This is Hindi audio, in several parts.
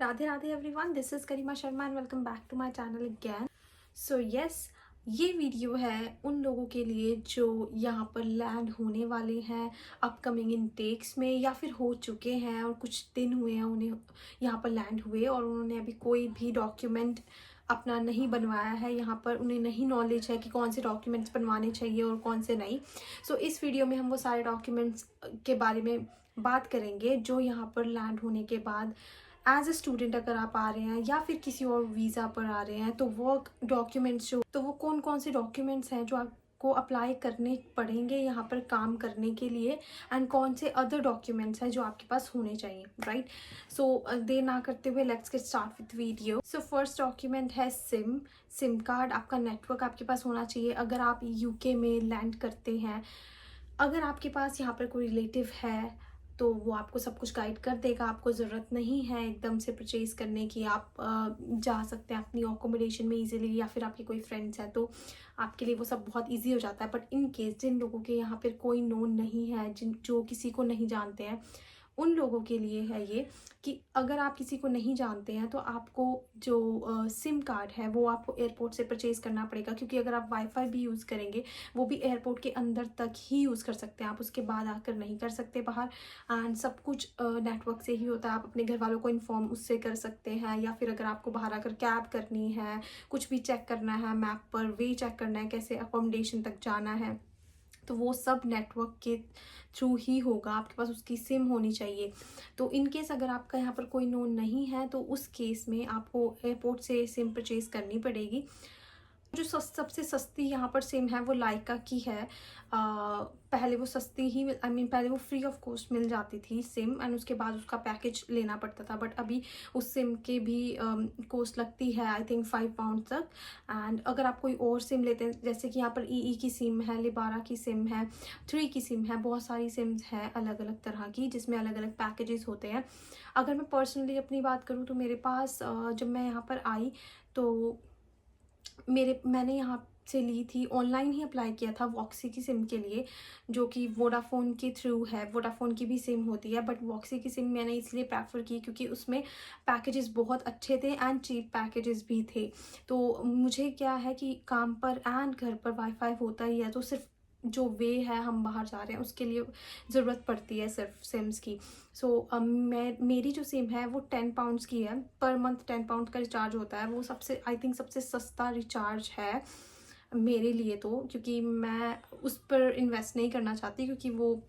Radhe Radhe everyone, this is Karima Sharma and welcome back to my channel again. So yes, ये वीडियो है उन लोगों के लिए जो यहाँ पर लैंड होने वाले हैं अपकमिंग इनटेक्स में या फिर हो चुके हैं और कुछ दिन हुए हैं उन्हें यहाँ पर लैंड हुए और उन्होंने अभी कोई भी डॉक्यूमेंट अपना नहीं बनवाया है। यहाँ पर उन्हें नहीं नॉलेज है कि कौन से डॉक्यूमेंट्स बनवाने चाहिए और कौन से नहीं। सो इस वीडियो में हम वो सारे डॉक्यूमेंट्स के बारे में बात करेंगे जो यहाँ पर लैंड होने के बाद एज ए स्टूडेंट अगर आप आ रहे हैं या फिर किसी और वीज़ा पर आ रहे हैं तो वो डॉक्यूमेंट्स जो तो वो कौन कौन से डॉक्यूमेंट्स हैं जो आपको अप्लाई करने पड़ेंगे यहाँ पर काम करने के लिए, एंड कौन से अदर डॉक्यूमेंट्स हैं जो आपके पास होने चाहिए, राइट। सो देर ना करते हुए let's get start with video. So first document है सिम कार्ड। आपका नेटवर्क आपके पास होना चाहिए अगर आप यूके में लैंड करते हैं। अगर आपके पास यहाँ पर कोई रिलेटिव है तो वो आपको सब कुछ गाइड कर देगा। आपको ज़रूरत नहीं है एकदम से परचेज़ करने की। आप जा सकते हैं अपनी अकोमोडेशन में इजीली, या फिर आपके कोई फ्रेंड्स हैं तो आपके लिए वो सब बहुत इजी हो जाता है। बट इन केस जिन लोगों के यहाँ पर कोई नोन नहीं है, जो किसी को नहीं जानते हैं, उन लोगों के लिए है ये कि अगर आप किसी को नहीं जानते हैं तो आपको जो सिम कार्ड है वो आपको एयरपोर्ट से परचेज़ करना पड़ेगा, क्योंकि अगर आप वाईफाई भी यूज़ करेंगे वो भी एयरपोर्ट के अंदर तक ही यूज़ कर सकते हैं, आप उसके बाद आकर नहीं कर सकते बाहर। एंड सब कुछ नेटवर्क से ही होता है। आप अपने घर वालों को इन्फॉर्म उससे कर सकते हैं, या फिर अगर आपको बाहर आकर कैब करनी है, कुछ भी चेक करना है, मैप पर वे चेक करना है, कैसे अकोमोडेशन तक जाना है, तो वो सब नेटवर्क के थ्रू ही होगा। आपके पास उसकी सिम होनी चाहिए। तो इन केस अगर आपका यहाँ पर कोई नोन नहीं है तो उस केस में आपको एयरपोर्ट से सिम परचेज़ करनी पड़ेगी। जो सबसे सस्ती यहाँ पर सिम है वो लाइका की है। पहले वो सस्ती ही पहले वो फ्री ऑफ कॉस्ट मिल जाती थी सिम, एंड उसके बाद उसका पैकेज लेना पड़ता था। बट अभी उस सिम के भी कॉस्ट लगती है आई थिंक £5 तक। एंड अगर आप कोई और सिम लेते हैं, जैसे कि यहाँ पर ई की सिम है, लिबारा की सिम है, 3 की सिम है, बहुत सारी सिम्स हैं अलग अलग तरह की जिसमें अलग अलग पैकेजेस होते हैं। अगर मैं पर्सनली अपनी बात करूँ तो मेरे पास जब मैं यहाँ पर आई तो मैंने यहाँ से ली थी, ऑनलाइन ही अप्लाई किया था वॉक्सी की सिम के लिए, जो कि वोडाफोन के थ्रू है। वोडाफोन की भी सिम होती है बट वॉक्सी की सिम मैंने इसलिए प्रेफर की क्योंकि उसमें पैकेजेस बहुत अच्छे थे एंड चीप पैकेजेस भी थे। तो मुझे क्या है कि काम पर एंड घर पर वाईफाई होता ही है, तो सिर्फ जो वे है हम बाहर जा रहे हैं उसके लिए ज़रूरत पड़ती है सिर्फ सिम्स की। सो मेरी जो सिम है वो £10 की है, पर मंथ £10 का रिचार्ज होता है। वो सबसे आई थिंक सबसे सस्ता रिचार्ज है मेरे लिए, तो क्योंकि मैं उस पर इन्वेस्ट नहीं करना चाहती क्योंकि वो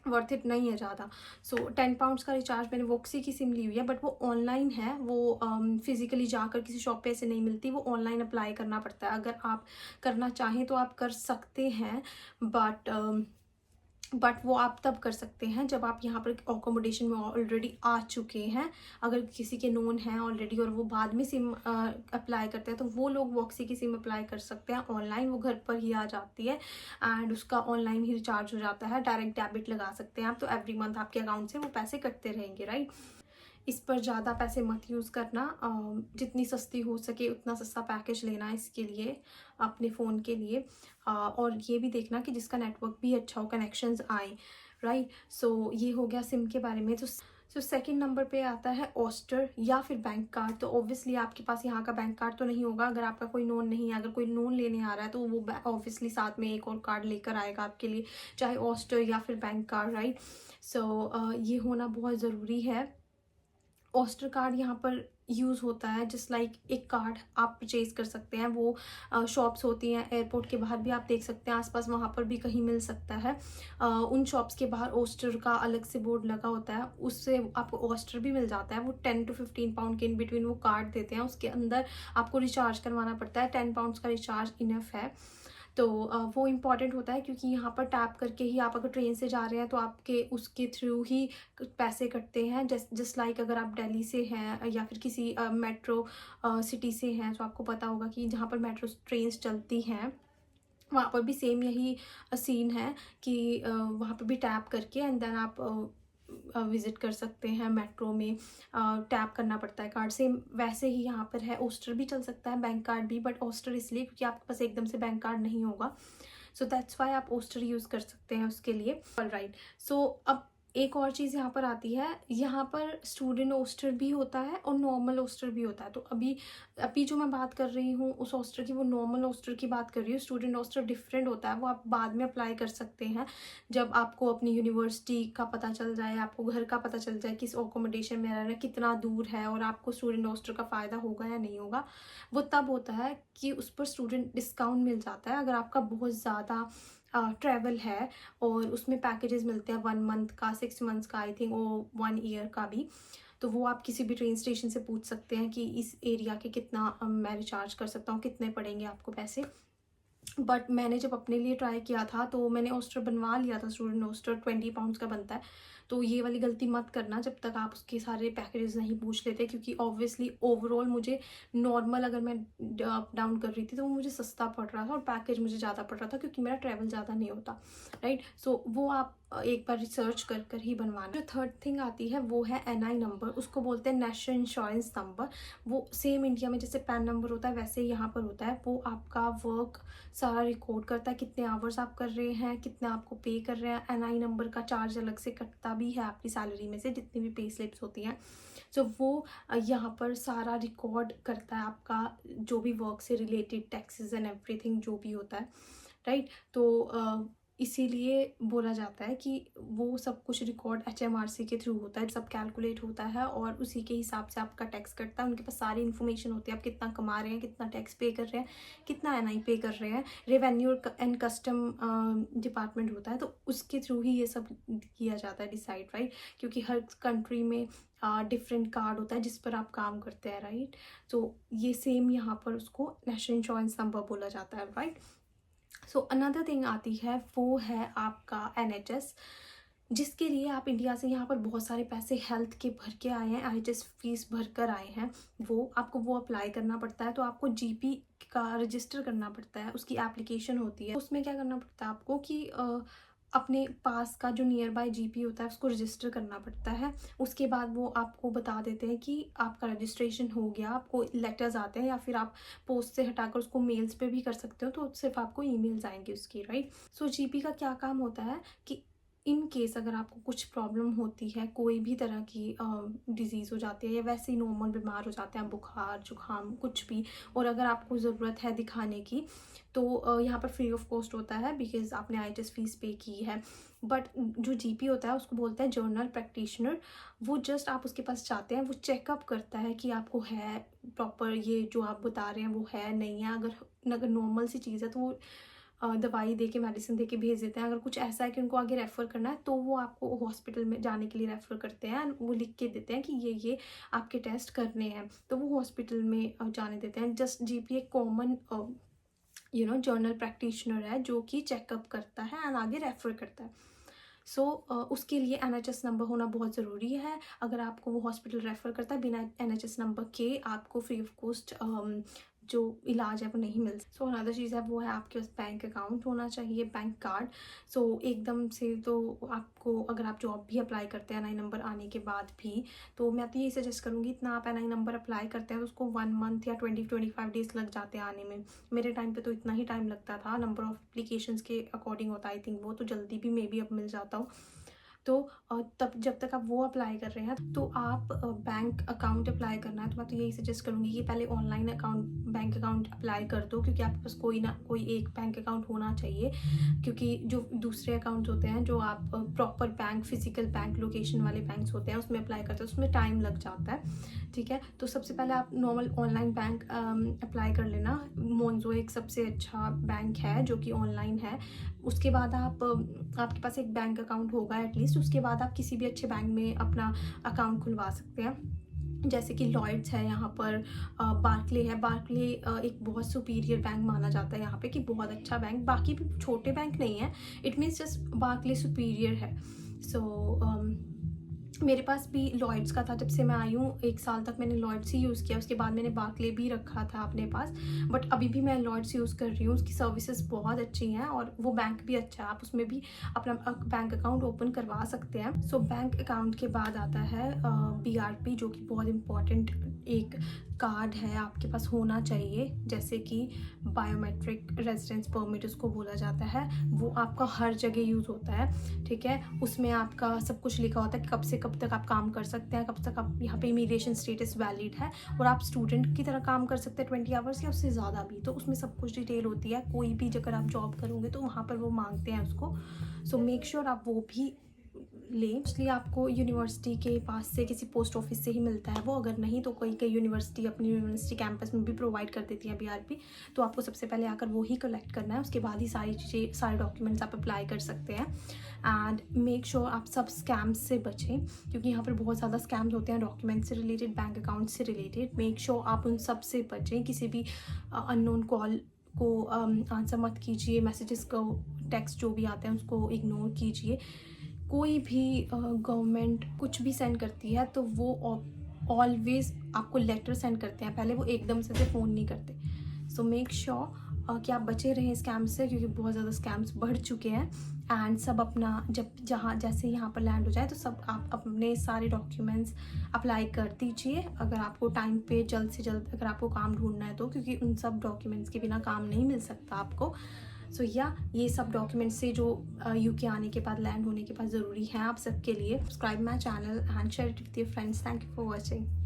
वर्थ इट नहीं है ज़्यादा। सो £10 का रिचार्ज मैंने वॉक्सी की सिम ली हुई है, बट वो ऑनलाइन है। वो फिज़िकली जाकर किसी शॉप पे ऐसे नहीं मिलती, वो ऑनलाइन अप्लाई करना पड़ता है। अगर आप करना चाहें तो आप कर सकते हैं, बट वो आप तब कर सकते हैं जब आप यहाँ पर अकोमोडेशन में ऑलरेडी आ चुके हैं। अगर किसी के नोन हैं ऑलरेडी और वो बाद में सिम अप्लाई करते हैं तो वो लोग वॉक्सी की सिम अप्लाई कर सकते हैं ऑनलाइन। वो घर पर ही आ जाती है एंड उसका ऑनलाइन ही रिचार्ज हो जाता है। डायरेक्ट डेबिट लगा सकते हैं आप, तो एवरी मंथ आपके अकाउंट से वो पैसे कटते रहेंगे, राइट। इस पर ज़्यादा पैसे मत यूज़ करना। जितनी सस्ती हो सके उतना सस्ता पैकेज लेना इसके लिए, अपने फ़ोन के लिए। और ये भी देखना कि जिसका नेटवर्क भी अच्छा हो, कनेक्शंस आए, राइट। सो ये हो गया सिम के बारे में। तो सेकंड नंबर पे आता है ओस्टर या फिर बैंक कार्ड। तो ऑब्वियसली आपके पास यहाँ का बैंक कार्ड तो नहीं होगा अगर आपका कोई नोन नहीं है। अगर कोई नोन लेने आ रहा है तो वो ऑब्वियसली साथ में एक और कार्ड लेकर आएगा आपके लिए, चाहे ओस्टर या फिर बैंक कार्ड, राइट। सो ये होना बहुत ज़रूरी है। ओस्टर कार्ड यहाँ पर यूज़ होता है जस्ट लाइक एक कार्ड आप परचेज कर सकते हैं। वो शॉप्स होती हैं एयरपोर्ट के बाहर भी, आप देख सकते हैं आसपास, वहाँ पर भी कहीं मिल सकता है। उन शॉप्स के बाहर ओस्टर का अलग से बोर्ड लगा होता है, उससे आपको ओस्टर भी मिल जाता है। वो 10 to 15 पाउंड के इन बिटवीन वो कार्ड देते हैं। उसके अंदर आपको रिचार्ज करवाना पड़ता है, £10 का रिचार्ज इनफ है। तो वो इम्पॉर्टेंट होता है क्योंकि यहाँ पर टैप करके ही आप अगर ट्रेन से जा रहे हैं तो आपके उसके थ्रू ही पैसे कटते हैं। जस्ट लाइक अगर आप दिल्ली से हैं या फिर किसी मेट्रो सिटी से हैं तो आपको पता होगा कि जहाँ पर मेट्रो ट्रेन्स चलती हैं वहाँ पर भी सेम यही सीन है कि वहाँ पर भी टैप करके एंड देन आप विज़िट कर सकते हैं मेट्रो में। टैप करना पड़ता है कार्ड से। वैसे ही यहाँ पर है, ओस्टर भी चल सकता है, बैंक कार्ड भी, बट ओस्टर इसलिए क्योंकि आपके पास एकदम से बैंक कार्ड नहीं होगा। सो दैट्स वाई आप ओस्टर यूज़ कर सकते हैं उसके लिए, राइट। सो अब एक और चीज़ यहाँ पर आती है, यहाँ पर स्टूडेंट हॉस्टल भी होता है और नॉर्मल हॉस्टल भी होता है। तो अभी अभी जो मैं बात कर रही हूँ उस हॉस्टल की, वो नॉर्मल हॉस्टल की बात कर रही हूँ। स्टूडेंट हॉस्टल डिफरेंट होता है, वो आप बाद में अप्लाई कर सकते हैं जब आपको अपनी यूनिवर्सिटी का पता चल जाए, आपको घर का पता चल जाए, किस अकोमोडेशन में रहना है, कितना दूर है और आपको स्टूडेंट हॉस्टल का फ़ायदा होगा या नहीं होगा। वो तब होता है कि उस पर स्टूडेंट डिस्काउंट मिल जाता है अगर आपका बहुत ज़्यादा ट्रैवल है, और उसमें पैकेजेस मिलते हैं 1 मंथ का, 6 मंथ्स का, आई थिंक, और 1 ईयर का भी। तो वो आप किसी भी ट्रेन स्टेशन से पूछ सकते हैं कि इस एरिया के कितना मैं रिचार्ज कर सकता हूँ, कितने पड़ेंगे आपको पैसे। बट मैंने जब अपने लिए ट्राई किया था तो मैंने हॉस्टल बनवा लिया था, स्टूडेंट हॉस्टल 20 पाउंड्स का बनता है। तो ये वाली गलती मत करना जब तक आप उसके सारे पैकेजेस नहीं पूछ लेते, क्योंकि ऑब्वियसली ओवरऑल मुझे नॉर्मल अगर मैं अप डाउन कर रही थी तो वो मुझे सस्ता पड़ रहा था और पैकेज मुझे ज़्यादा पड़ रहा था, क्योंकि मेरा ट्रैवल ज़्यादा नहीं होता, राइट। सो वो आप एक बार रिसर्च कर कर ही बनवाना। जो थर्ड थिंग आती है वो है NI नंबर, उसको बोलते हैं नेशनल इंश्योरेंस नंबर। वो सेम इंडिया में जैसे पैन नंबर होता है वैसे ही यहाँ पर होता है। वो आपका वर्क सारा रिकॉर्ड करता है, कितने आवर्स आप कर रहे हैं, कितना आपको पे कर रहे हैं। NI नंबर का चार्ज अलग से कटता भी है आपकी सैलरी में से, जितनी भी पे स्लिप्स होती हैं। सो वो यहाँ पर सारा रिकॉर्ड करता है आपका जो भी वर्क से रिलेटेड टैक्सेस एंड एवरीथिंग जो भी होता है, राइट। तो इसीलिए बोला जाता है कि वो सब कुछ रिकॉर्ड HMRC के थ्रू होता है, सब कैलकुलेट होता है और उसी के हिसाब से आपका टैक्स कटता है। उनके पास सारी इन्फॉर्मेशन होती है, आप कितना कमा रहे हैं, कितना टैक्स पे कर रहे हैं, कितना NI पे कर रहे हैं। रेवेन्यू एंड कस्टम डिपार्टमेंट होता है, तो उसके थ्रू ही ये सब किया जाता है डिसाइड, राइट। क्योंकि हर कंट्री में डिफरेंट कार्ड होता है जिस पर आप काम करते हैं, राइट। तो ये सेम यहाँ पर उसको नेशनल इंश्योरेंस नंबर बोला जाता है, राइट। सो अनदर थिंग आती है वो है आपका NHS, जिसके लिए आप इंडिया से यहाँ पर बहुत सारे पैसे हेल्थ के भर के आए हैं, NHS फीस भर कर आए हैं। वो आपको वो अप्लाई करना पड़ता है। तो आपको GP का रजिस्टर करना पड़ता है, उसकी एप्लीकेशन होती है। उसमें क्या करना पड़ता है आपको कि अपने पास का जो नियर बाय GP होता है उसको रजिस्टर करना पड़ता है। उसके बाद वो आपको बता देते हैं कि आपका रजिस्ट्रेशन हो गया। आपको लेटर्स आते हैं या फिर आप पोस्ट से हटाकर उसको मेल्स पे भी कर सकते हो, तो सिर्फ आपको ईमेल्स आएंगे उसकी, राइट। सो GP का क्या काम होता है कि इन केस अगर आपको कुछ प्रॉब्लम होती है, कोई भी तरह की डिजीज़ हो जाती है या वैसे ही नॉर्मल बीमार हो जाते हैं, बुखार जुकाम कुछ भी, और अगर आपको ज़रूरत है दिखाने की, तो यहाँ पर फ्री ऑफ कॉस्ट होता है, बिकॉज आपने IHS फीस पे की है। बट जो GP होता है उसको बोलते हैं जर्नल प्रैक्टिशनर। वो जस्ट आप उसके पास जाते हैं, वो चेकअप करता है कि आपको है प्रॉपर ये जो आप बता रहे हैं वो है नहीं है। अगर नॉर्मल सी चीज़ है तो वो दवाई दे के, मेडिसिन दे के भेज देते हैं। अगर कुछ ऐसा है कि उनको आगे रेफ़र करना है तो वो आपको हॉस्पिटल में जाने के लिए रेफ़र करते हैं। वो लिख के देते हैं कि ये आपके टेस्ट करने हैं, तो वो हॉस्पिटल में जाने देते हैं। जस्ट GP एक कॉमन जर्नल प्रैक्टिशनर है जो कि चेकअप करता है एंड आगे रेफ़र करता है। सो उसके लिए NHS नंबर होना बहुत ज़रूरी है। अगर आपको वो हॉस्पिटल रेफ़र करता है, बिना NHS नंबर के आपको फ्री ऑफ कॉस्ट जो इलाज है वो नहीं मिलता। सो अनदर चीज़ है वो है आपके पास बैंक अकाउंट होना चाहिए, बैंक कार्ड। सो एकदम से तो आपको, अगर आप जॉब भी अप्लाई करते हैं NI नंबर आने के बाद भी, तो मैं तो यही सजेस्ट करूँगी, इतना आप NI नंबर अप्लाई करते हैं तो उसको 1 मंथ या 20-25 डेज़ लग जाते हैं आने में। मेरे टाइम पे तो इतना ही टाइम लगता था, नंबर ऑफ़ एप्लीकेशंस के अकॉर्डिंग होता है आई थिंक। वो तो जल्दी भी मे बी अब मिल जाता हो। तो तब जब तक आप वो अप्लाई कर रहे हैं तो आप बैंक अकाउंट अप्लाई करना है, तो मैं तो यही सजेस्ट करूँगी कि पहले ऑनलाइन बैंक अकाउंट अप्लाई कर दो, क्योंकि आपके पास कोई ना कोई एक बैंक अकाउंट होना चाहिए। क्योंकि जो दूसरे अकाउंट होते हैं, जो आप proper bank, physical bank, location वाले बैंक्स होते हैं उसमें अप्लाई करते हैं, उसमें टाइम लग जाता है, ठीक है। तो सबसे पहले आप नॉर्मल ऑनलाइन बैंक अप्लाई कर लेना। मोन्जो एक सबसे अच्छा बैंक है जो कि ऑनलाइन है। उसके बाद आपके पास एक बैंक अकाउंट होगा एटलीस्ट, उसके बाद आप किसी भी अच्छे बैंक में अपना अकाउंट खुलवा सकते हैं। जैसे कि लॉयड्स है यहाँ पर, बार्कले है। बार्कले एक बहुत सुपीरियर बैंक माना जाता है यहाँ पे कि बहुत अच्छा बैंक, बाकी भी छोटे बैंक नहीं है, it means just Barclay superior है। सो मेरे पास भी लॉयड्स का था। जब से मैं आई हूँ 1 साल तक मैंने लॉयड्स ही यूज़ किया, उसके बाद मैंने बार्कले भी रखा था अपने पास, बट अभी भी मैं लॉयड्स यूज़ कर रही हूँ। उसकी सर्विसेज बहुत अच्छी हैं और वो बैंक भी अच्छा है, आप उसमें भी अपना बैंक अकाउंट ओपन करवा सकते हैं। सो बैंक अकाउंट के बाद आता है BRP, जो कि बहुत इंपॉर्टेंट एक कार्ड है आपके पास होना चाहिए, जैसे कि बायोमेट्रिक रेजिडेंस परमिट उसको बोला जाता है, वो आपका हर जगह यूज़ होता है, ठीक है। उसमें आपका सब कुछ लिखा होता है कि कब से कब तक आप काम कर सकते हैं, कब तक आप यहाँ पे इमिग्रेशन स्टेटस वैलिड है, और आप स्टूडेंट की तरह काम कर सकते हैं 20 आवर्स या उससे ज़्यादा भी। तो उसमें सब कुछ डिटेल होती है। कोई भी अगर आप जॉब करोगे तो वहाँ पर वो मांगते हैं उसको, सो मेक श्योर आप वो भी लें। इसलिए आपको यूनिवर्सिटी के पास से किसी पोस्ट ऑफिस से ही मिलता है वो, अगर नहीं तो कोई कई यूनिवर्सिटी अपनी यूनिवर्सिटी कैंपस में भी प्रोवाइड कर देती है BRP। तो आपको सबसे पहले आकर वो ही कलेक्ट करना है, उसके बाद ही सारी चीज़ें, सारे डॉक्यूमेंट्स आप अप्लाई कर सकते हैं। एंड मेक श्योर आप सब स्कैम्स से बचें, क्योंकि यहाँ पर बहुत ज़्यादा स्कैम्स होते हैं डॉक्यूमेंट से रिलेटेड, बैंक अकाउंट से रिलेटेड। मेक श्योर आप उन सब से बचें। किसी भी अननोन कॉल को आंसर मत कीजिए, मैसेजेस को, टेक्स्ट जो भी आते हैं उसको इग्नोर कीजिए। कोई भी गवर्नमेंट कुछ भी सेंड करती है तो वो ऑलवेज़ आपको लेटर सेंड करते हैं पहले, वो एकदम से फ़ोन नहीं करते। सो मेक श्योर कि आप बचे रहें स्कैम से, क्योंकि बहुत ज़्यादा स्कैम्स बढ़ चुके हैं। एंड सब अपना जब जहाँ जैसे यहाँ पर लैंड हो जाए तो सब आप अपने सारे डॉक्यूमेंट्स अप्लाई कर दीजिए, अगर आपको टाइम पे जल्द से जल्द अगर आपको काम ढूंढना है तो, क्योंकि उन सब डॉक्यूमेंट्स के बिना काम नहीं मिल सकता आपको। सो ये सब डॉक्यूमेंट्स से जो UK आने के बाद, लैंड होने के बाद ज़रूरी है आप सबके लिए। Subscribe my channel and share it with your friends. Thank you for watching.